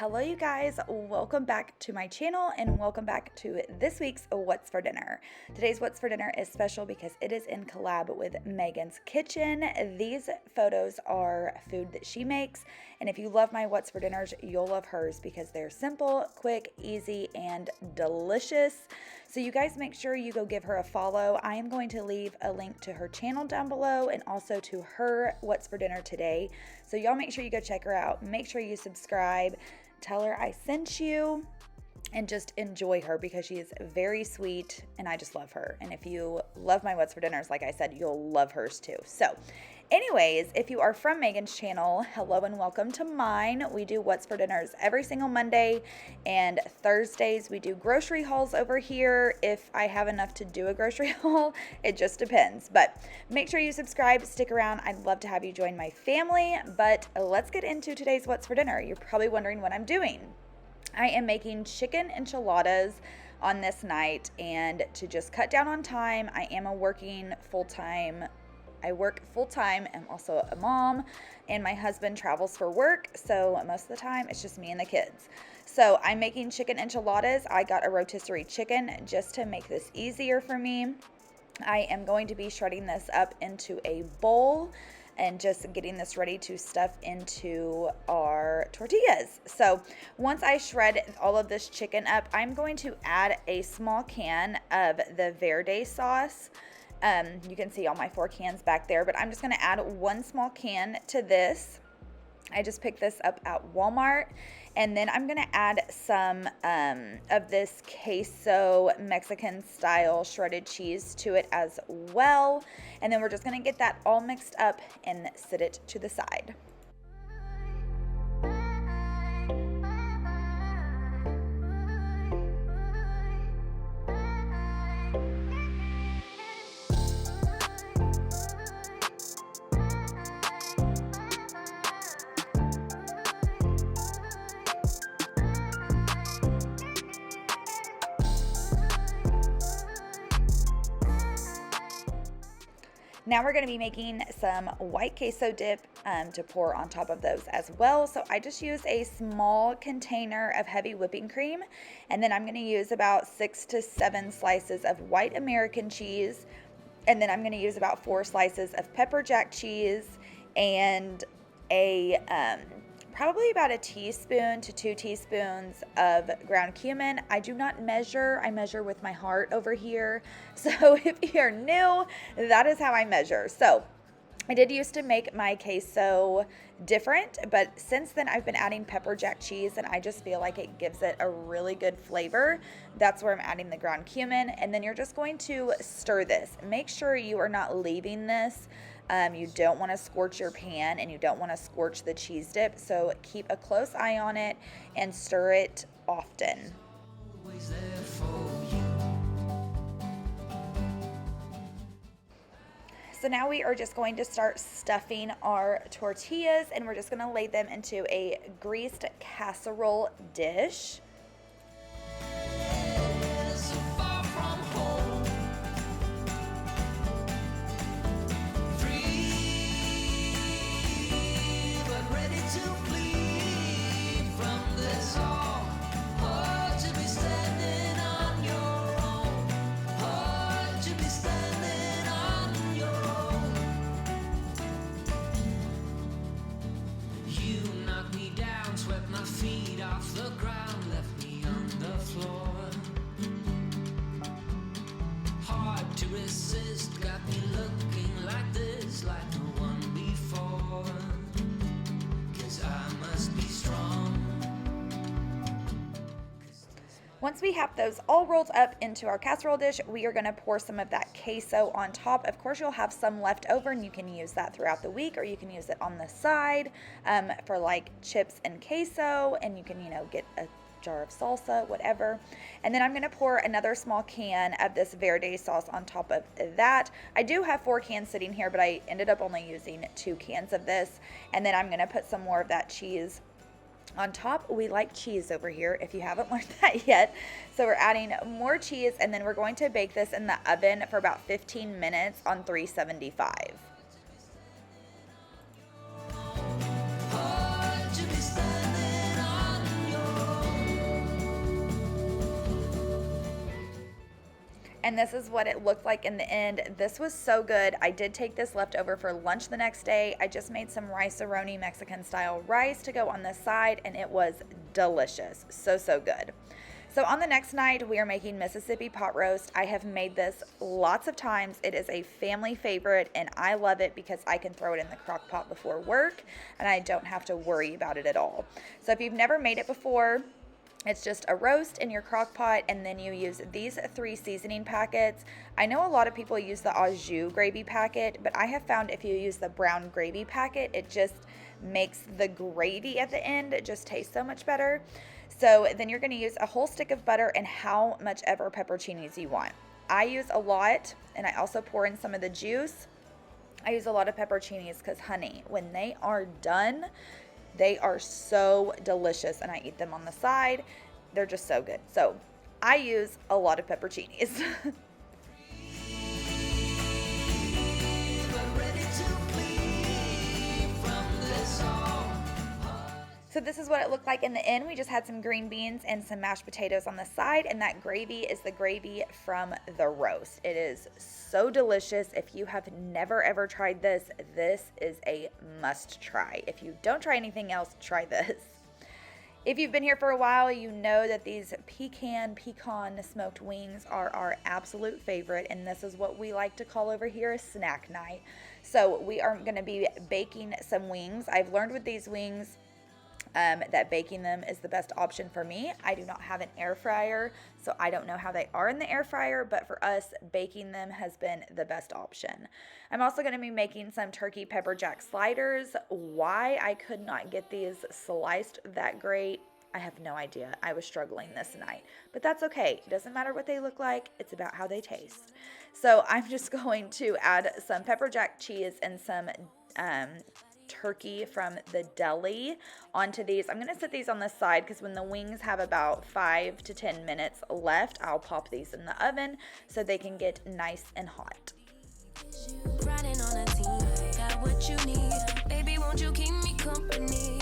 Hello you guys, welcome back to my channel and welcome back to this week's What's for Dinner. Today's What's for Dinner is special because it is in collab with Maegen's Kitchen. These photos are food that she makes, and if you love my What's for Dinners, you'll love hers because they're simple, quick, easy, and delicious. So you guys make sure you go give her a follow. I am going to leave a link to her channel down below and also to her What's for Dinner today. So y'all make sure you go check her out. Make sure you subscribe. Tell her I sent you and just enjoy her because she is very sweet and I just love her. And if you love my What's for Dinners, like I said, you'll love hers too. So anyways, if you are from Maegen's channel, hello and welcome to mine. We do What's for Dinners every single Monday, and Thursdays we do grocery hauls over here. If I have enough to do a grocery haul, it just depends. But make sure you subscribe, stick around. I'd love to have you join my family. But let's get into today's What's for Dinner. You're probably wondering what I'm doing. I am making chicken enchiladas on this night, and to just cut down on time, I am working full-time. I work full-time. I'm also a mom, and my husband travels for work, so most of the time it's just me and the kids. So I'm making chicken enchiladas. I got a rotisserie chicken just to make this easier for me. I am going to be shredding this up into a bowl and just getting this ready to stuff into our tortillas. So once I shred all of this chicken up, I'm going to add a small can of the Verde sauce. You can see all my 4 cans back there, but I'm just going to add 1 small can to this. I just picked this up at Walmart. And then I'm going to add some of this Queso Mexican style shredded cheese to it as well. And then we're just going to get that all mixed up and set it to the side. Now we're going to be making some white queso dip to pour on top of those as well. So I just use a small container of heavy whipping cream, and then I'm going to use about 6 to 7 slices of white American cheese, and then I'm going to use about 4 slices of pepperjack cheese and a probably about a teaspoon to 2 teaspoons of ground cumin. I do not measure. I measure with my heart over here. So if you're new, that is how I measure. So I did used to make my queso different, but since then I've been adding pepperjack cheese, and I just feel like it gives it a really good flavor. That's where I'm adding the ground cumin, and then you're just going to stir this. Make sure you are not leaving this. You don't want to scorch your pan, and you don't want to scorch the cheese dip, so keep a close eye on it and stir it often. So now we are just going to start stuffing our tortillas, and we're just going to lay them into a greased casserole dish. Once we have those all rolled up into our casserole dish, we are going to pour some of that queso on top. Of course, you'll have some left over, and you can use that throughout the week, or you can use it on the side for like chips and queso, and you can, get a jar of salsa, whatever. And then I'm going to pour another small can of this Verde sauce on top of that. I do have 4 cans sitting here, but I ended up only using 2 cans of this. And then I'm going to put some more of that cheese on top. We like cheese over here, if you haven't learned that yet. So we're adding more cheese, and then we're going to bake this in the oven for about 15 minutes on 375. And this is what it looked like in the end. This was so good. I did take this leftover for lunch the next day. I just made some rice-a-roni Mexican style rice to go on the side, and it was delicious. So, so good. So on the next night, we are making Mississippi pot roast. I have made this lots of times. It is a family favorite, and I love it because I can throw it in the crock pot before work, and I don't have to worry about it at all. So if you've never made it before, it's just a roast in your crock pot, and then you use these 3 seasoning packets. I know a lot of people use the au jus gravy packet, but I have found if you use the brown gravy packet, it just makes the gravy at the end just taste so much better. So then you're going to use a whole stick of butter and how much ever pepperoncinis you want. I use a lot, and I also pour in some of the juice. I use a lot of pepperoncinis because, honey, when they are done, they are so delicious, and I eat them on the side. They're just so good. So I use a lot of pepperoncinis. So this is what it looked like in the end. We just had some green beans and some mashed potatoes on the side, and that gravy is the gravy from the roast. It is so delicious. If you have never ever tried this, this is a must try. If you don't try anything else, try this. If you've been here for a while, you know that these pecan smoked wings are our absolute favorite, and this is what we like to call over here a snack night. So we are going to be baking some wings. I've learned with these wings that baking them is the best option for me. I do not have an air fryer, so I don't know how they are in the air fryer, but for us, baking them has been the best option. I'm also going to be making some turkey pepperjack sliders. Why I could not get these sliced that great, I have no idea. I was struggling this night, but that's okay. It doesn't matter what they look like. It's about how they taste. So I'm just going to add some pepperjack cheese and some turkey from the deli onto these. I'm going to set these on the side because when the wings have about 5 to 10 minutes left, I'll pop these in the oven so they can get nice and hot. Riding on a team, got what you need. Baby, won't you keep me company?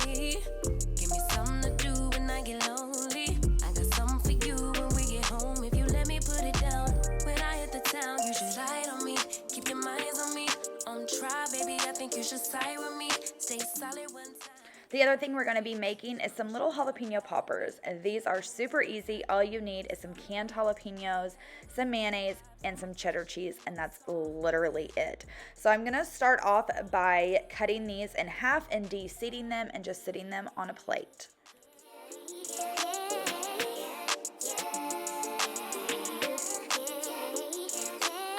Give me something to do when I get lonely. I got something for you when we get home. If you let me put it down, when I hit the town, you should ride on me. Keep your minds on me. On try, baby, I think you should side with me. Stay solid one time. The other thing we're going to be making is some little jalapeno poppers. And these are super easy. All you need is some canned jalapenos, some mayonnaise, and some cheddar cheese, and that's literally it. So I'm going to start off by cutting these in half and de-seeding them and just sitting them on a plate.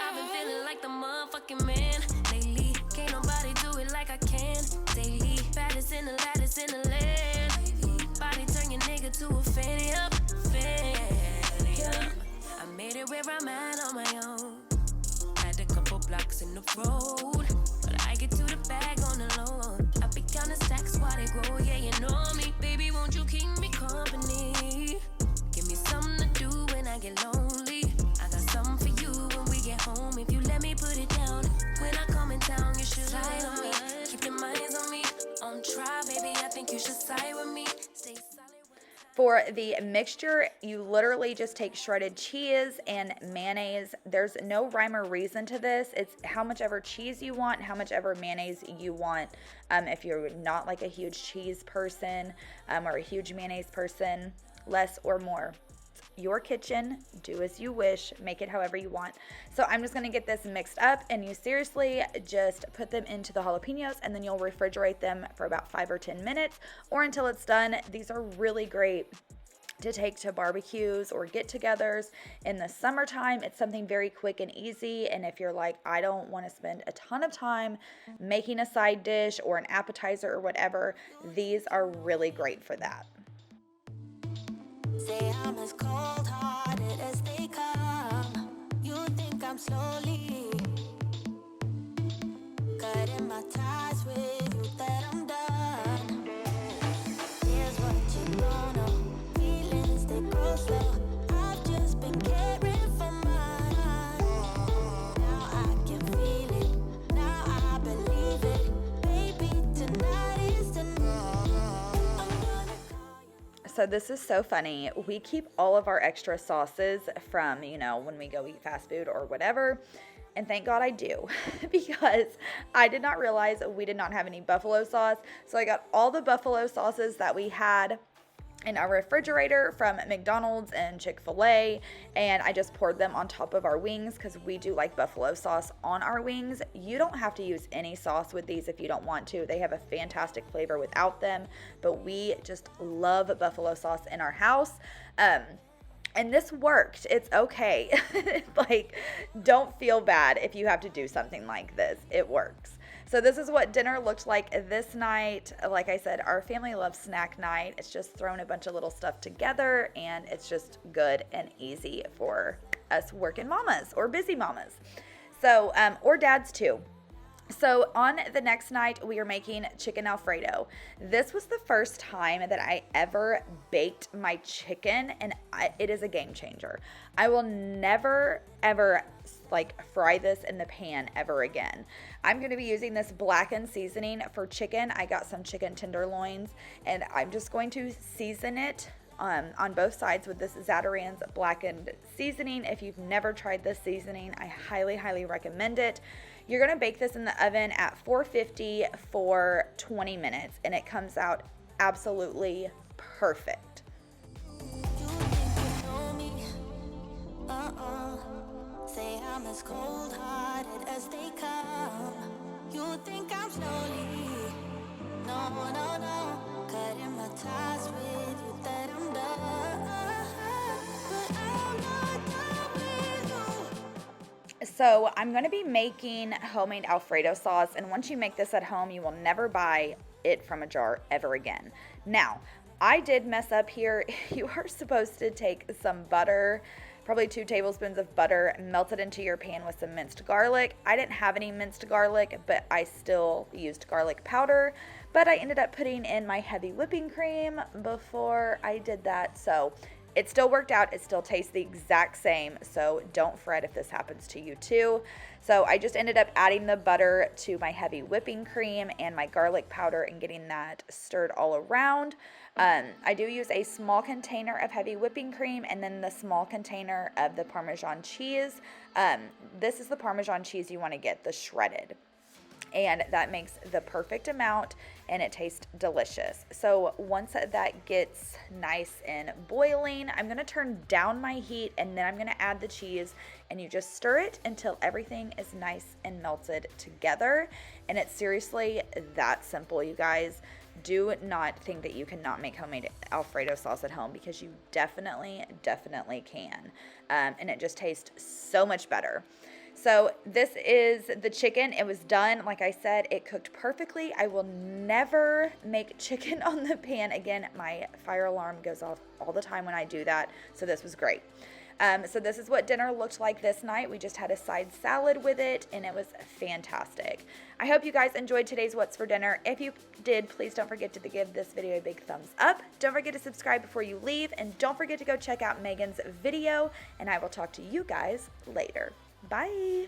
I've been feeling like the motherfucking man lately. Can't nobody do it like I can daily. Baddest in the lattice in the land. Body turn your nigga to a fanny up, fanny up. I made it where I'm at on my own. Had a couple blocks in the road, but I get to the bag on the low. I be counting stacks while they grow, yeah, you know me. Baby, won't you keep me company? Give me something to do when I get lonely. I got something for you when we get home. If you let me put it down, when I come in town, you should ride on me. Keep your minds on me. On try, baby, I think you should side with me. Stay solid. For the mixture, you literally just take shredded cheese and mayonnaise. There's no rhyme or reason to this. It's how much ever cheese you want, how much ever mayonnaise you want. If you're not like a huge cheese person or a huge mayonnaise person, less or more. Your kitchen, do as you wish, make it however you want. So I'm just going to get this mixed up, and you seriously just put them into the jalapenos, and then you'll refrigerate them for about 5 or 10 minutes or until it's done. These are really great to take to barbecues or get-togethers in the summertime. It's something very quick and easy, and if you're like, I don't want to spend a ton of time making a side dish or an appetizer or whatever, these are really great for that. Say I'm as cold-hearted as they come. You think I'm slowly cutting my ties with you, that I'm done. Here's what you don't know. Feelings, they grow slow. I've just been caring for mine. Now I can feel it. Now I believe it. Baby, tonight is the night. So so this is so funny. We keep all of our extra sauces from, you know, when we go eat fast food or whatever. And thank God I do, because I did not realize we did not have any buffalo sauce. So I got all the buffalo sauces that we had in our refrigerator from McDonald's and Chick-fil-A, and I just poured them on top of our wings because we do like buffalo sauce on our wings. You don't have to use any sauce with these if you don't want to. They have a fantastic flavor without them, but we just love buffalo sauce in our house. And this worked. It's okay. Like, don't feel bad if you have to do something like this. It works. So this is what dinner looked like this night. Like I said, our family loves snack night. It's just throwing a bunch of little stuff together, and it's just good and easy for us working mamas or busy mamas. So, or dads too. So on the next night, we are making chicken Alfredo. This was the first time that I ever baked my chicken, and it is a game changer. I will never, ever fry this in the pan ever again. I'm going to be using this blackened seasoning for chicken. I got some chicken tenderloins, and I'm just going to season it on both sides with this Zatarain's blackened seasoning. If you've never tried this seasoning, I highly, highly recommend it. You're going to bake this in the oven at 450 for 20 minutes, and it comes out absolutely perfect. Say I'm as cold-hearted as they come. You think I'm slowly? No, no, no. Cutting my ties with you, that I'm done. But I'm not done with you. So I'm going to be making homemade Alfredo sauce, and once you make this at home, you will never buy it from a jar ever again. Now, I did mess up here. You are supposed to take some butter, probably 2 tablespoons of butter, melt it into your pan with some minced garlic. I didn't have any minced garlic, but I still used garlic powder. But I ended up putting in my heavy whipping cream before I did that. So it still worked out. It still tastes the exact same. So don't fret if this happens to you too. So I just ended up adding the butter to my heavy whipping cream and my garlic powder and getting that stirred all around. I do use a small container of heavy whipping cream and then the small container of the Parmesan cheese. This is the Parmesan cheese you want to get, the shredded. And that makes the perfect amount, and it tastes delicious. So once that gets nice and boiling, I'm going to turn down my heat, and then I'm going to add the cheese, and you just stir it until everything is nice and melted together. And it's seriously that simple, you guys. Do not think that you cannot make homemade Alfredo sauce at home, because you definitely can. And it just tastes so much better. So this is the chicken. It was done. Like I said, it cooked perfectly. I will never make chicken on the pan again. My fire alarm goes off all the time when I do that. So this was great. So this is what dinner looked like this night. We just had a side salad with it, and it was fantastic. I hope you guys enjoyed today's What's for Dinner. If you did, please don't forget to give this video a big thumbs up. Don't forget to subscribe before you leave, and don't forget to go check out Maegen's video, and I will talk to you guys later. Bye.